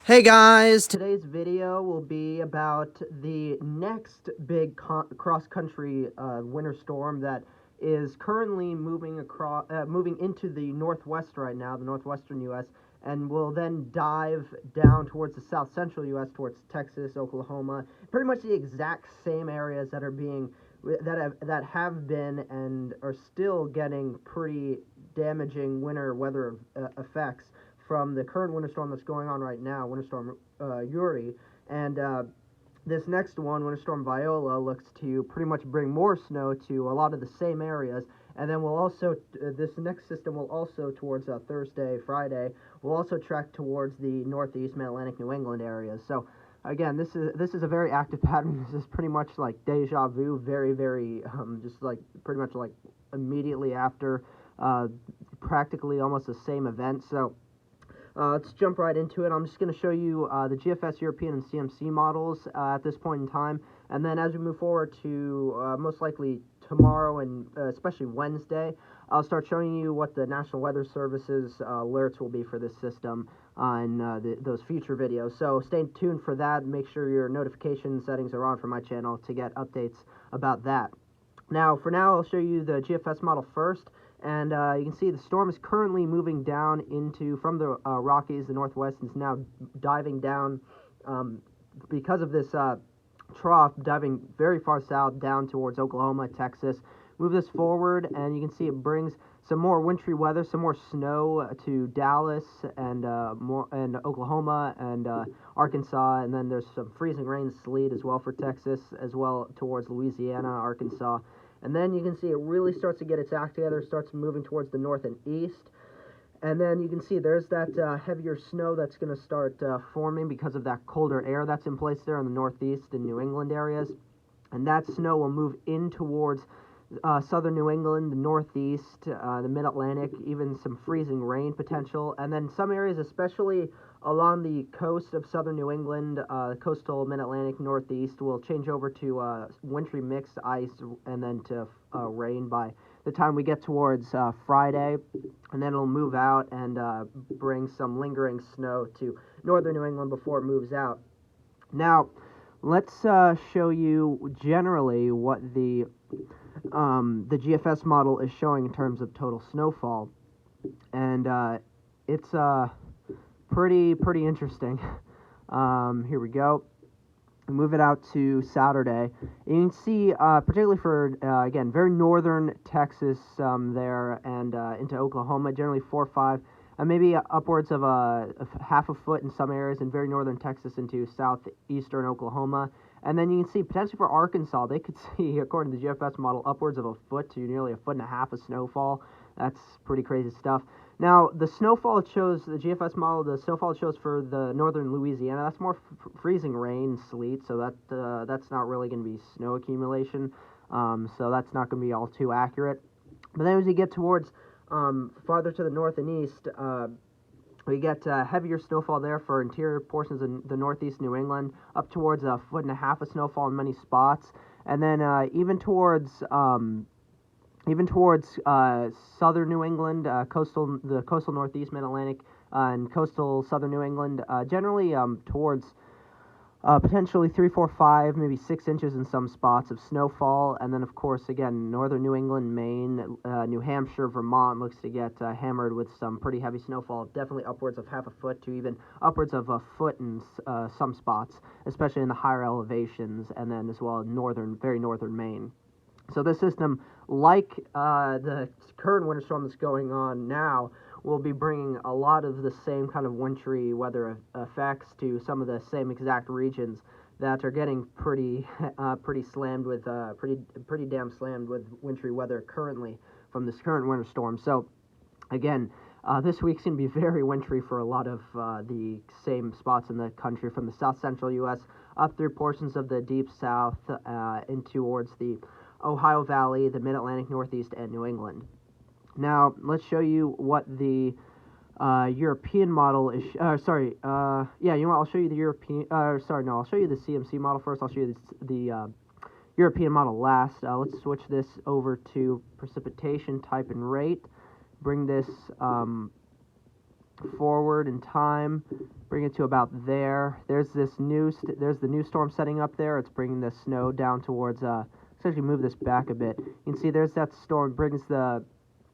Hey guys, today's video will be about the next big cross-country winter storm that is currently moving into the northwest right now, the northwestern U.S., and will then dive down towards the south central U.S., towards Texas, Oklahoma, pretty much the exact same areas that are being that have been and are still getting pretty damaging winter weather effects from the current winter storm that's going on right now, Winter Storm Uri, and this next one, Winter Storm Viola, looks to pretty much bring more snow to a lot of the same areas. And then we'll also, this next system will also, towards Thursday, Friday, will also track towards the northeast, mid-Atlantic, New England areas. So again, this is a very active pattern. This is pretty much like deja vu, very, just like pretty much like immediately after, practically almost the same event. So let's jump right into it. I'm just going to show you the GFS European and CMC models at this point in time, and then as we move forward to most likely tomorrow and especially Wednesday, I'll start showing you what the National Weather Service's alerts will be for this system in those future videos. So stay tuned for that. Make sure your notification settings are on for my channel to get updates about that. Now, for now, I'll show you the GFS model first. And you can see the storm is currently moving down from the Rockies, the northwest, and is now diving down because of this trough, diving very far south down towards Oklahoma, Texas. Move this forward, and you can see it brings some more wintry weather, some more snow to Dallas and Oklahoma and Arkansas, and then there's some freezing rain, sleet as well for Texas, as well towards Louisiana, Arkansas. And then you can see it really starts to get its act together, starts moving towards the north and east. And then you can see there's that heavier snow that's going to start forming because of that colder air that's in place there in the northeast and New England areas. And that snow will move in towards southern New England, the northeast, the mid-Atlantic, even some freezing rain potential. And then some areas, especially along the coast of southern New England, coastal mid-Atlantic, northeast, will change over to wintry mixed ice and then to rain by the time we get towards Friday. And then it'll move out and bring some lingering snow to northern New England before it moves out. Now, let's show you generally what the GFS model is showing in terms of total snowfall, and it's pretty interesting. Here we go. We move it out to Saturday. You can see, particularly for again very northern Texas there and into Oklahoma, generally 4 or 5. Maybe upwards of half a foot in some areas in very northern Texas into southeastern Oklahoma. And then you can see potentially for Arkansas, they could see, according to the GFS model, upwards of a foot to nearly a foot and a half of snowfall. That's pretty crazy stuff. Now, the snowfall it shows, the GFS model, the snowfall it shows for the northern Louisiana, that's more freezing rain, sleet, so that's not really going to be snow accumulation. So that's not going to be all too accurate. But then as you get towards farther to the north and east, we get heavier snowfall there for interior portions of the northeast New England, up towards a foot and a half of snowfall in many spots, and then even towards southern New England, the coastal northeast, mid-Atlantic, and coastal southern New England, generally towards potentially 3, 4, 5, maybe 6 inches in some spots of snowfall. And then, of course, again, northern New England, Maine, New Hampshire, Vermont looks to get hammered with some pretty heavy snowfall, definitely upwards of half a foot to even upwards of a foot in some spots, especially in the higher elevations, and then as well very northern Maine. So this system, like the current winter storm that's going on now, will be bringing a lot of the same kind of wintry weather effects to some of the same exact regions that are getting pretty slammed with pretty damn slammed with wintry weather currently from this current winter storm. So again, this week's going to be very wintry for a lot of the same spots in the country, from the south central U.S. up through portions of the deep south in towards the Ohio Valley, the mid-Atlantic, northeast, and New England. Now, let's show you what the European model is. I'll show you the European. I'll show you the CMC model first. I'll show you the European model last. Let's switch this over to precipitation type and rate. Bring this forward in time, bring it to about there. There's this there's the new storm setting up there. It's bringing the snow down towards. Let's actually move this back a bit. You can see there's that storm brings the.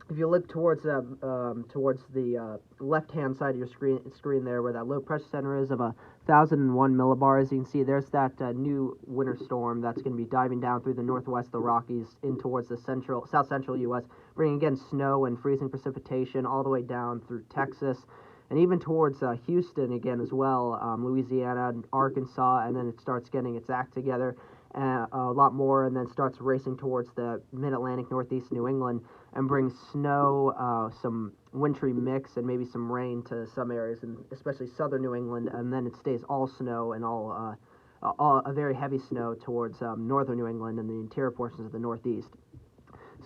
If you look towards the left-hand side of your screen there, where that low pressure center is of 1,001 millibars, you can see there's that new winter storm that's going to be diving down through the northwest, the Rockies, in towards the south central U.S., bringing again snow and freezing precipitation all the way down through Texas, and even towards Houston again as well, Louisiana, Arkansas, and then it starts getting its act together a lot more, and then starts racing towards the mid-Atlantic, northeast New England, and brings snow, some wintry mix, and maybe some rain to some areas, and especially southern New England, and then it stays all snow and all a very heavy snow towards northern New England and the interior portions of the Northeast.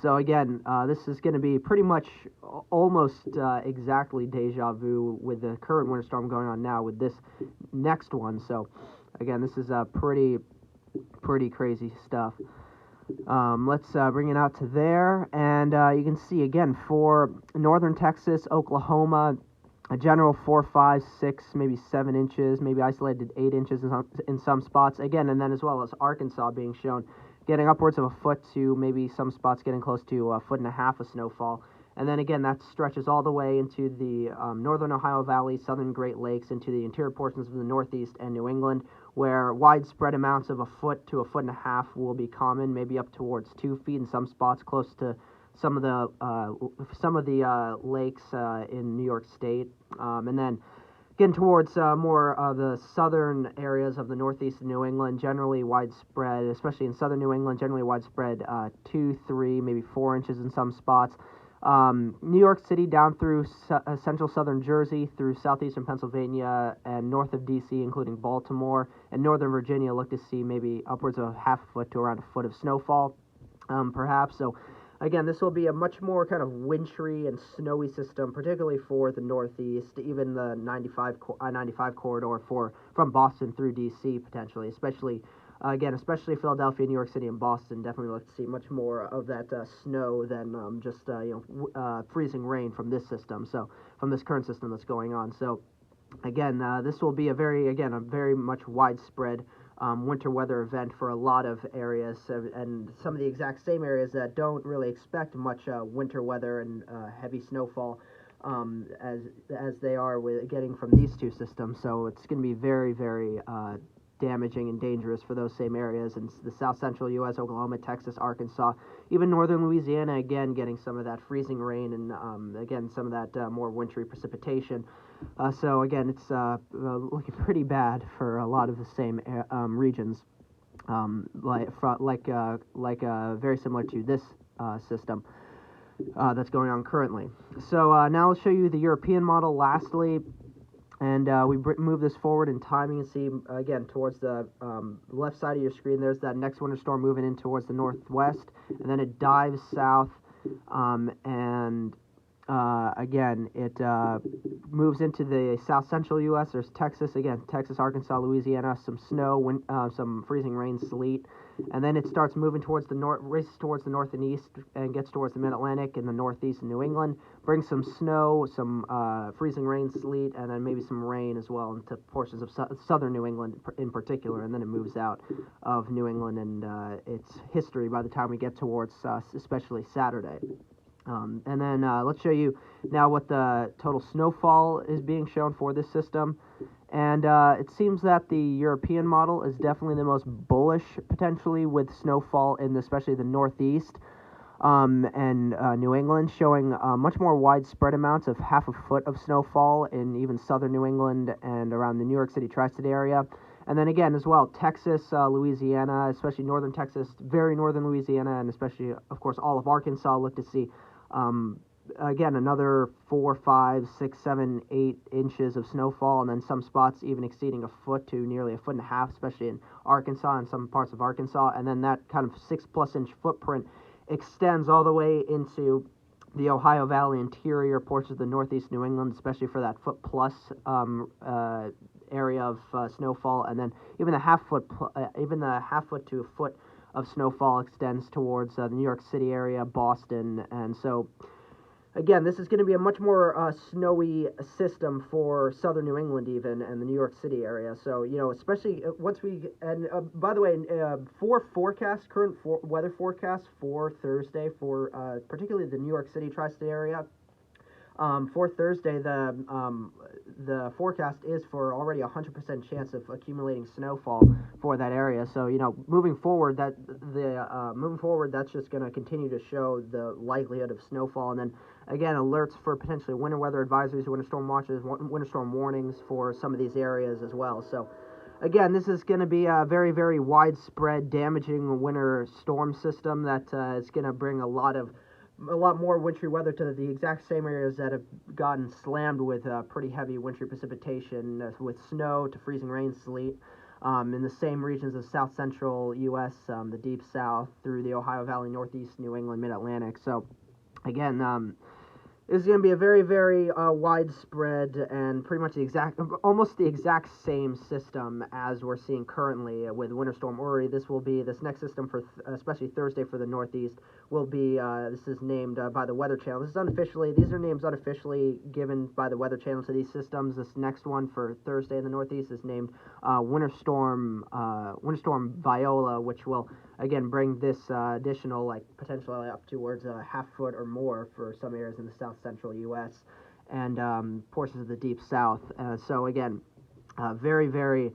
So again, this is going to be pretty much almost exactly deja vu with the current winter storm going on now with this next one. So again, this is pretty crazy stuff. Let's bring it out to there, and you can see again for northern Texas, Oklahoma, a general 4, 5, 6, maybe 7 inches, maybe isolated 8 inches in some spots. Again, and then as well as Arkansas being shown, getting upwards of a foot to maybe some spots getting close to a foot and a half of snowfall. And then again, that stretches all the way into the northern Ohio Valley, southern Great Lakes, into the interior portions of the Northeast and New England, where widespread amounts of a foot to a foot and a half will be common, maybe up towards 2 feet in some spots, close to some of the lakes in New York State, and then getting towards more of the southern areas of the Northeast and New England, generally widespread, especially in southern New England, generally widespread 2, 3, maybe 4 inches in some spots. New York City down through central southern Jersey, through southeastern Pennsylvania, and north of D.C., including Baltimore, and northern Virginia, look to see maybe upwards of half a foot to around a foot of snowfall, perhaps. So again, this will be a much more kind of wintry and snowy system, particularly for the Northeast, even the I-95 corridor from Boston through D.C. potentially, especially Philadelphia, New York City, and Boston. Definitely look to see much more of that snow than just freezing rain from this system. So from this current system that's going on. So again, this will be a very much widespread winter weather event for a lot of areas, and some of the exact same areas that don't really expect much winter weather and heavy snowfall as they are with getting from these two systems. So it's going to be very damaging and dangerous for those same areas in the south central U.S., Oklahoma, Texas, Arkansas, even northern Louisiana, again getting some of that freezing rain and again some of that more wintry precipitation. So again, it's looking pretty bad for a lot of the same regions, very similar to this system that's going on currently. So now let's show you the European model lastly. And we move this forward in time. You can see, again, towards the left side of your screen, there's that next winter storm moving in towards the northwest, and then it dives south, and again, it moves into the south central U.S. There's Texas, Arkansas, Louisiana, some snow, some freezing rain, sleet, and then it starts moving towards the races towards the north and east, and gets towards the mid-Atlantic and the northeast and New England, brings some snow, some freezing rain, sleet, and then maybe some rain as well into portions of southern New England in particular, and then it moves out of New England and its history by the time we get towards especially Saturday. And then let's show you now what the total snowfall is being shown for this system. And it seems that the European model is definitely the most bullish, potentially, with snowfall in especially the Northeast and New England, showing much more widespread amounts of half a foot of snowfall in even southern New England and around the New York City tri-state area. And then again, as well, Texas, Louisiana, especially northern Texas, very northern Louisiana, and especially, of course, all of Arkansas look to see again, another 4, 5, 6, 7, 8 inches of snowfall, and then some spots even exceeding a foot to nearly a foot and a half, especially in Arkansas and some parts of Arkansas. And then that kind of 6+ inch footprint extends all the way into the Ohio Valley interior, portions of the northeast New England, especially for that foot plus area of snowfall, and then even the half foot to a foot of snowfall extends towards the New York City area, Boston, and so again, this is going to be a much more snowy system for southern New England, even, and the New York City area. So, especially once we, and by the way, current weather forecast for Thursday for particularly the New York City tri-state area. For Thursday, the forecast is for already 100% chance of accumulating snowfall for that area. So moving forward, that's just going to continue to show the likelihood of snowfall, and then again alerts for potentially winter weather advisories, winter storm watches, winter storm warnings for some of these areas as well. So again, this is going to be a very, very widespread, damaging winter storm system that is going to bring a lot more wintry weather to the exact same areas that have gotten slammed with pretty heavy wintry precipitation, with snow to freezing rain, sleet, in the same regions of south central U.S., the deep south, through the Ohio Valley, northeast New England, mid-Atlantic. So, again, is going to be a very, very widespread and pretty much almost the exact same system as we're seeing currently with Winter Storm Uri. This next system for especially Thursday for the Northeast will be, this is named by the Weather Channel. These are names unofficially given by the Weather Channel to these systems. This next one for Thursday in the Northeast is named Winter Storm Viola, which will again bring this additional, potentially up towards a half foot or more for some areas in the south central U.S. and portions of the deep south. So again, very, very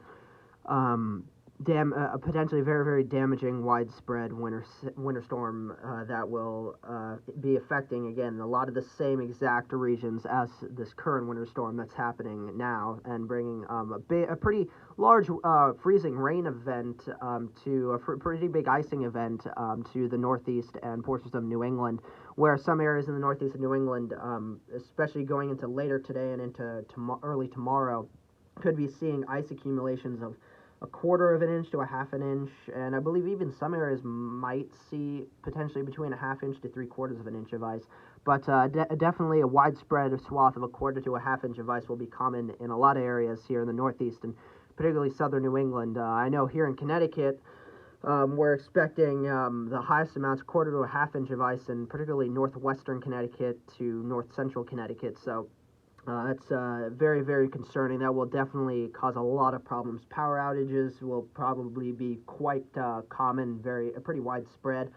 potentially very, very damaging, widespread winter storm that will be affecting, again, a lot of the same exact regions as this current winter storm that's happening now, and bringing a pretty large freezing rain event to a pretty big icing event to the Northeast and portions of New England, where some areas in the Northeast of New England, especially going into later today and into early tomorrow, could be seeing ice accumulations of a quarter of an inch to a half an inch, and I believe even some areas might see potentially between a half inch to 3/4 of an inch of ice. But definitely a widespread swath of a quarter to a half inch of ice will be common in a lot of areas here in the Northeast and particularly southern New England. I know here in Connecticut, we're expecting the highest amounts, quarter to a half inch of ice, in particularly northwestern Connecticut to north central Connecticut. So that's very, very concerning. That will definitely cause a lot of problems. Power outages will probably be quite common, pretty widespread,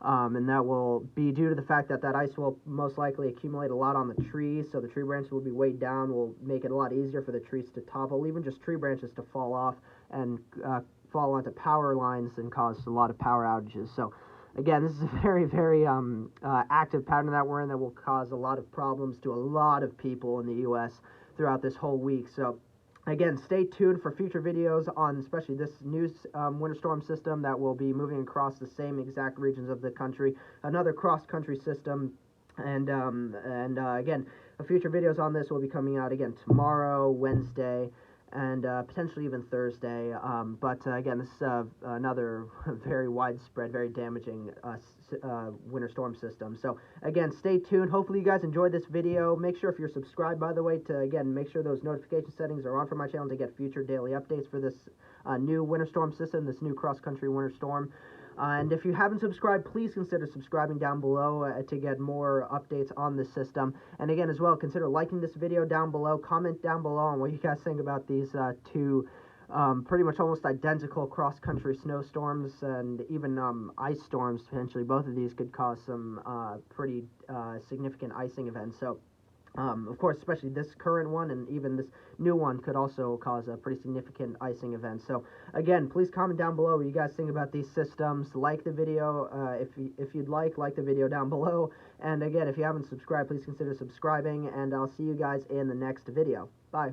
and that will be due to the fact that ice will most likely accumulate a lot on the trees, so the tree branches will be weighed down, will make it a lot easier for the trees to topple, even just tree branches to fall off and fall onto power lines and cause a lot of power outages. So again, this is a very, very active pattern that we're in that will cause a lot of problems to a lot of people in the U.S. throughout this whole week. So again, stay tuned for future videos on especially this new winter storm system that will be moving across the same exact regions of the country, another cross-country system. And again, future videos on this will be coming out again tomorrow, Wednesday, and potentially even Thursday. But again, this is another very widespread, very damaging winter storm system. So again, stay tuned. Hopefully you guys enjoyed this video. Make sure if you're subscribed, by the way, to again make sure those notification settings are on for my channel to get future daily updates for this new winter storm system, this new cross-country winter storm. And if you haven't subscribed, please consider subscribing down below to get more updates on this system. And again, as well, consider liking this video down below. Comment down below on what you guys think about these two pretty much almost identical cross-country snowstorms and even ice storms. Potentially, both of these could cause some pretty significant icing events. So of course, especially this current one and even this new one could also cause a pretty significant icing event. So again, please comment down below what you guys think about these systems. Like the video if you'd like the video down below. And again, if you haven't subscribed, please consider subscribing, and I'll see you guys in the next video. Bye.